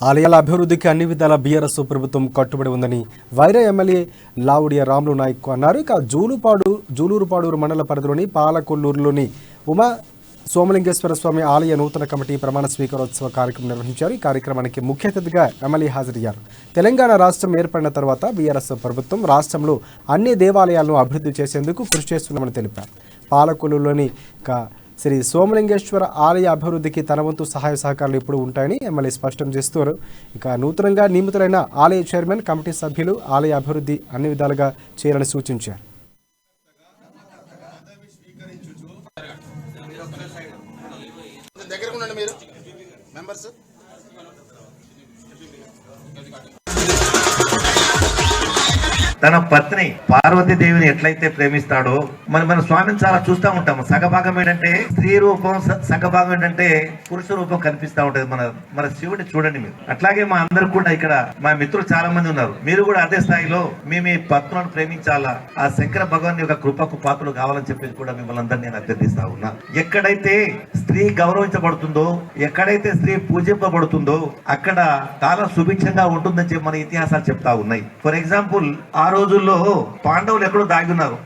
ఆలయాల అభివృద్ధికి అన్ని విధాల బీఆర్ఎస్ ప్రభుత్వం కట్టుబడి ఉందని వైరా ఎమ్మెల్యే లావుడియ రాములు నాయక్ అన్నారు. ఇక జూలూరుపాడూరు మండల పరిధిలోని పాలకొల్లూరులోని ఉమా సోమలింగేశ్వర స్వామి ఆలయ నూతన కమిటీ ప్రమాణ స్వీకారోత్సవ కార్యక్రమం నిర్వహించారు. ఈ కార్యక్రమానికి ముఖ్య అతిథిగా ఎమ్మెల్యే హాజరయ్యారు. తెలంగాణ రాష్ట్రం ఏర్పడిన తర్వాత బీఆర్ఎస్ ప్రభుత్వం రాష్ట్రంలో అన్ని దేవాలయాలను అభివృద్ధి చేసేందుకు కృషి చేస్తున్నామని తెలిపారు. పాలకొల్లూరులోని శ్రీ సోమలింగేశ్వర ఆలయ అభివృద్ధికి తన వంతు సహాయ సహకారాలు ఎప్పుడు ఉంటాయని ఎమ్మెల్యే స్పష్టం చేస్తున్నారు. ఇక నూతనంగా నియమితులైన ఆలయ చైర్మన్, కమిటీ సభ్యులు ఆలయ అభివృద్ధి అన్ని విధాలుగా చేయాలని సూచించారు. తన పత్ని పార్వతీదేవిని ఎట్లయితే ప్రేమిస్తాడో మన స్వామిని చాలా చూస్తూ ఉంటాము. సగభాగం ఏంటంటే స్త్రీ రూపం, సగభాగం ఏంటంటే పురుష రూపం కనిపిస్తూ ఉంటది. మన శివుడిని చూడండి మీరు. అట్లాగే మా అందరు కూడా ఇక్కడ మా మిత్రులు చాలా మంది ఉన్నారు. మీరు కూడా అదే స్థాయిలో మీ పత్నులను ప్రేమించాలా, ఆ శంకర భగవాన్ యొక్క కృపకు పాత్రలు కావాలని చెప్పేసి కూడా మిమ్మల్ని అందరినీ నేను అభ్యర్థిస్తా ఉన్నా. ఎక్కడైతే స్త్రీ గౌరవించబడుతుందో, ఎక్కడైతే స్త్రీ పూజింపబడుతుందో అక్కడ కాలం సుభిక్షంగా ఉంటుందని చెప్పి మన ఇతిహాసాలు చెప్తా ఉన్నాయి. ఫర్ ఎగ్జాంపుల్, ఆ రోజుల్లో పాండవులు ఎక్కడో దాగి ఉన్నారు.